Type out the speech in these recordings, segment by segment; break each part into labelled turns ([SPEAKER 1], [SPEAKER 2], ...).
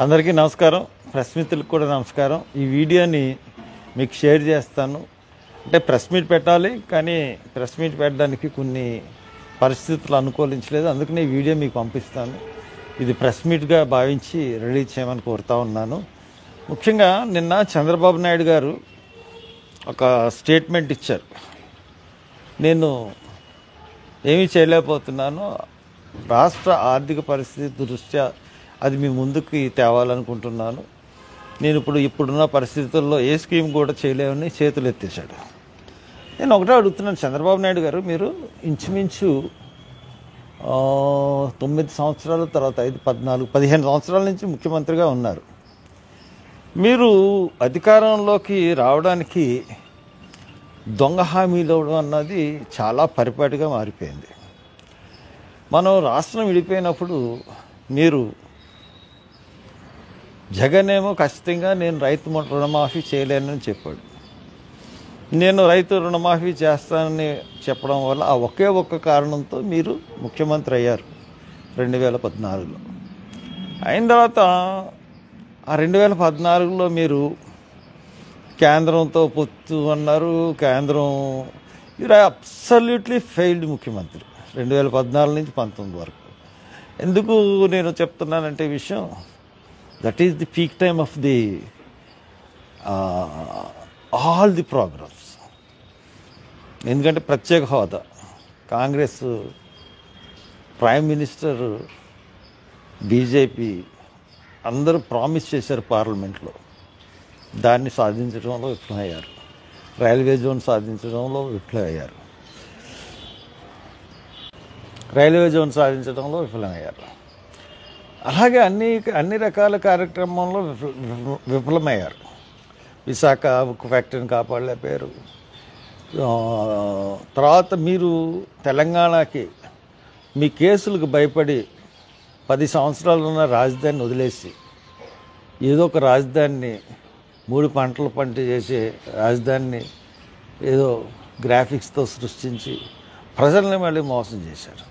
[SPEAKER 1] అందరికీ నమస్కారం. ప్రెస్ మిత్రులకు కూడా నమస్కారం. ఈ వీడియోని మీకు షేర్ చేస్తాను. అంటే ప్రెస్ మీట్ పెట్టాలి, కానీ ప్రెస్ మీట్ పెట్టడానికి కొన్ని పరిస్థితులు అనుకూలించలేదు. అందుకనే ఈ వీడియో మీకు పంపిస్తాను. ఇది ప్రెస్ మీట్గా భావించి రిలీజ్ చేయమని కోరుతా ఉన్నాను. ముఖ్యంగా నిన్న చంద్రబాబు నాయుడు గారు ఒక స్టేట్మెంట్ ఇచ్చారు. నేను ఏమీ చేయలేకపోతున్నాను, రాష్ట్ర ఆర్థిక పరిస్థితి దృష్ట్యా అది మీ ముందుకు తేవాలనుకుంటున్నాను. నేను ఇప్పుడున్న పరిస్థితుల్లో ఏ స్కీమ్ కూడా చేయలేమని చేతులు ఎత్తేశాడు. నేను ఒకటే అడుగుతున్నాను, చంద్రబాబు నాయుడు గారు, మీరు ఇంచుమించు 9 సంవత్సరాల తర్వాత 15 సంవత్సరాల నుంచి ముఖ్యమంత్రిగా ఉన్నారు. మీరు అధికారంలోకి రావడానికి దొంగ హామీలు ఇవ్వడం అన్నది చాలా పరిపాటిగా మారిపోయింది. మనం రాష్ట్రం విడిపోయినప్పుడు మీరు జగన్ ఏమో ఖచ్చితంగా నేను రైతు రుణమాఫీ చేయలేనని చెప్పాడు. నేను రైతు రుణమాఫీ చేస్తానని చెప్పడం వల్ల ఆ ఒకే ఒక్క కారణంతో మీరు ముఖ్యమంత్రి అయ్యారు 2014లో. అయిన తర్వాత ఆ 2014లో మీరు కేంద్రంతో పొత్తు అన్నారు. కేంద్రం మీరు అబ్సల్యూట్లీ ఫెయిల్డ్ ముఖ్యమంత్రి 2014 నుంచి 19 వరకు. ఎందుకు నేను చెప్తున్నానంటే విషయం, that is the peak time of the all the programmes. ఎందుకంటే ప్రత్యేక హోదా, కాంగ్రెస్, ప్రైమ్ మినిస్టర్, బీజేపీ అందరూ ప్రామిస్ చేశారు పార్లమెంట్లో. దాన్ని సాధించడంలో విఫలమయ్యారు. రైల్వే జోన్ సాధించడంలో విఫలమయ్యారు. అలాగే అన్ని రకాల కార్యక్రమంలో విఫలమయ్యారు. విశాఖ ఉక్కు ఫ్యాక్టరీని కాపాడలేకపోయారు. తర్వాత మీరు తెలంగాణకి మీ కేసులకు భయపడి 10 సంవత్సరాలు ఉన్న రాజధానిని వదిలేసి ఏదో ఒక రాజధానిని 3 పంటలు పంట చేసే రాజధానిని ఏదో గ్రాఫిక్స్తో సృష్టించి ప్రజల్ని మళ్ళీ మోసం చేశారు.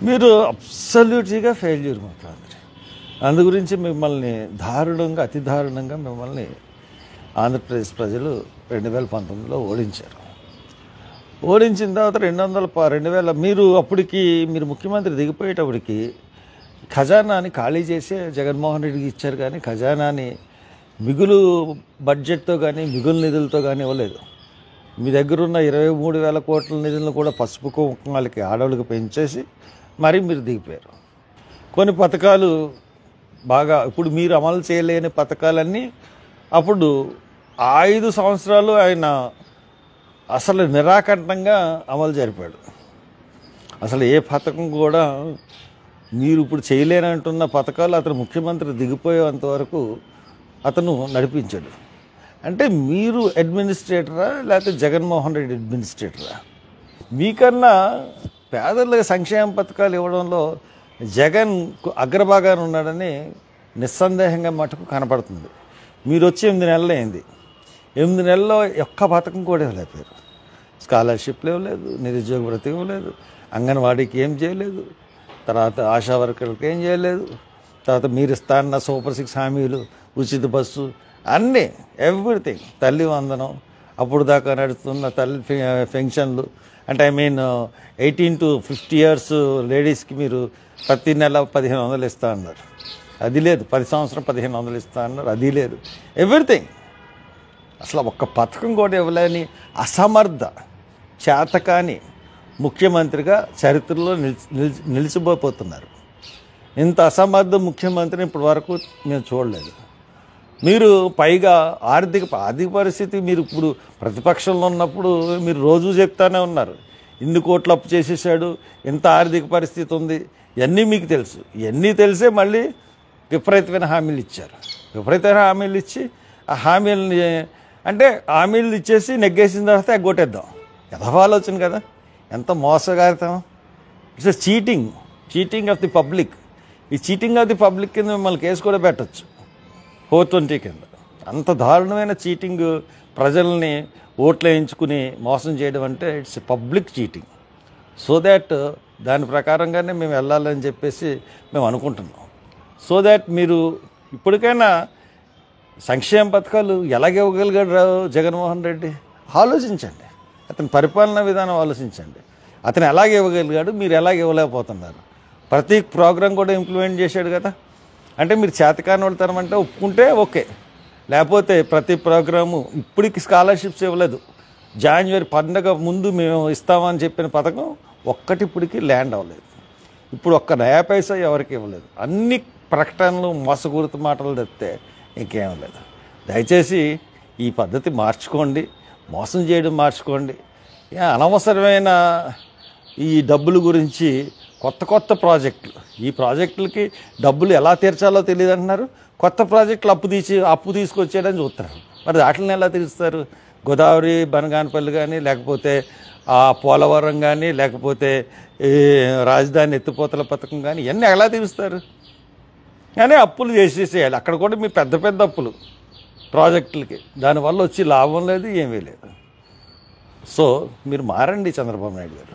[SPEAKER 1] మీరు అబ్సల్యూట్గా ఫెయిల్యూర్ ముఖ్యమంత్రి. అందు గురించి మిమ్మల్ని అతి దారుణంగా మిమ్మల్ని ఆంధ్రప్రదేశ్ ప్రజలు 2019లో ఓడించారు. ఓడించిన తర్వాత 2000 మీరు ముఖ్యమంత్రి దిగిపోయేటప్పటికి ఖజానాని ఖాళీ చేసే జగన్మోహన్ రెడ్డికి ఇచ్చారు, కానీ ఖజానాని మిగులు బడ్జెట్తో కానీ మిగులు నిధులతో కానీ ఇవ్వలేదు. మీ దగ్గర ఉన్న 23,000 కోట్ల నిధులను కూడా పసుపు కుంకుమలకి ఆడవాళ్ళకి పెంచేసి మరీ మీరు దిగిపోయారు. కొన్ని పథకాలు బాగా ఇప్పుడు మీరు అమలు చేయలేని పథకాలన్నీ అప్పుడు 5 సంవత్సరాలు ఆయన అసలు నిరాకంఠంగా అమలు జరిపాడు. అసలు ఏ పథకం కూడా మీరు ఇప్పుడు చేయలేనంటున్న పథకాలు అతను ముఖ్యమంత్రి దిగిపోయేంత వరకు అతను నడిపించాడు. అంటే మీరు అడ్మినిస్ట్రేటరా లేకపోతే జగన్మోహన్ రెడ్డి అడ్మినిస్ట్రేటరా? మీకన్నా పేదలకు సంక్షేమ పథకాలు ఇవ్వడంలో జగన్ అగ్రభాగాన్ని ఉన్నాడని నిస్సందేహంగా మటుకు కనపడుతుంది. మీరు వచ్చి 8 నెలలు అయింది. 8 నెలల్లో ఒక్క పథకం కూడా ఇవ్వలేకపోయారు. స్కాలర్షిప్లు ఇవ్వలేదు, నిరుద్యోగ భృతి ఇవ్వలేదు, అంగన్వాడీకి ఏం చేయలేదు, తర్వాత ఆశా వర్కర్లకు ఏం చేయలేదు, తర్వాత మీరు ఇస్తాన్న సూపర్ 6 హామీలు, ఉచిత బస్సు, అన్నీ ఎవ్రీథింగ్, తల్లి వందనం, అప్పుడు దాకా నడుస్తున్న తల్లి పెన్షన్లు, అంటే 18 to 50 years లేడీస్కి మీరు ప్రతి నెల 1,500 ఇస్తా అన్నారు, అది లేదు. 10 సంవత్సరం 1,500 ఇస్తా అన్నారు, అది లేదు. ఎవ్రీథింగ్, అసలు ఒక్క పథకం కూడా ఇవ్వలేని అసమర్థ చేతకాని ముఖ్యమంత్రిగా చరిత్రలో నిలిచిపోతున్నారు. ఇంత అసమర్థ ముఖ్యమంత్రిని ఇప్పటి వరకు మేము చూడలేదు. మీరు పైగా ఆర్థిక పరిస్థితి, మీరు ఇప్పుడు ప్రతిపక్షంలో ఉన్నప్పుడు మీరు రోజు చెప్తానే ఉన్నారు, ఇన్ని కోట్లు అప్పు చేసేసాడు, ఇంత ఆర్థిక పరిస్థితి ఉంది, ఇవన్నీ మీకు తెలుసు. ఇవన్నీ తెలిసే మళ్ళీ విపరీతమైన హామీలు ఇచ్చారు. విపరీతమైన హామీలు ఇచ్చి ఆ హామీలని హామీలు ఇచ్చేసి నెగ్గేసిన తర్వాత ఎగ్గొట్టేద్దాం, ఎదవాలోచన కదా. ఎంత మోసగారితం! It's cheating of the public. ఈ చీటింగ్ ఆఫ్ ది పబ్లిక్ కింద మిమ్మల్ని కేసు కూడా పెట్టచ్చు 420 కింద. అంత దారుణమైన చీటింగ్, ప్రజల్ని ఓట్లు వేయించుకుని మోసం చేయడం అంటే it's public cheating. So that దాని ప్రకారంగానే మేము వెళ్ళాలని చెప్పేసి మేము అనుకుంటున్నాం. సో దాట్ మీరు ఇప్పటికైనా సంక్షేమ పథకాలు ఎలాగ ఇవ్వగలిగాడు జగన్మోహన్ రెడ్డి ఆలోచించండి. అతని పరిపాలనా విధానం ఆలోచించండి. అతను ఎలాగ ఇవ్వగలిగాడు, మీరు ఎలాగ ఇవ్వలేకపోతున్నారు. ప్రతి ప్రోగ్రాం కూడా ఇంప్లిమెంట్ చేశాడు కదా. అంటే మీరు చేతకాని వాళ్ళతనమంటే ఒప్పుకుంటే ఓకే, లేకపోతే ప్రతి ప్రోగ్రాము ఇప్పటికి స్కాలర్షిప్స్ ఇవ్వలేదు. జాన్యువరి పండగ ముందు మేము ఇస్తామని చెప్పిన పథకం ఒక్కటి ఇప్పటికి ల్యాండ్ అవ్వలేదు. ఇప్పుడు ఒక్క నయా పైసా ఎవరికి ఇవ్వలేదు. అన్ని ప్రకటనలు మోసపూరిత మాటలు తప్పితే ఇంకేం లేదు. దయచేసి ఈ పద్ధతి మార్చుకోండి, మోసం చేయడం మార్చుకోండి. అనవసరమైన ఈ డబ్బుల గురించి కొత్త కొత్త ప్రాజెక్టులు, ఈ ప్రాజెక్టులకి డబ్బులు ఎలా తీర్చాలో తెలియదు అంటున్నారు. కొత్త ప్రాజెక్టులు అప్పు తీసుకొచ్చేయడానికి చూస్తారు. మరి వాటిని ఎలా తీరుస్తారు? గోదావరి బనగానపల్లి కానీ, లేకపోతే పోలవరం కానీ, లేకపోతే రాజధాని ఎత్తిపోతల పథకం కానీ ఇవన్నీ ఎలా తీరుస్తారు? కానీ అప్పులు చేసేసేయాలి. అక్కడ కూడా మీ పెద్ద పెద్ద అప్పులు ప్రాజెక్టులకి, దానివల్ల వచ్చి లాభం లేదు, ఏమీ లేదు. సో మీరు మారండి చంద్రబాబు నాయుడు గారు.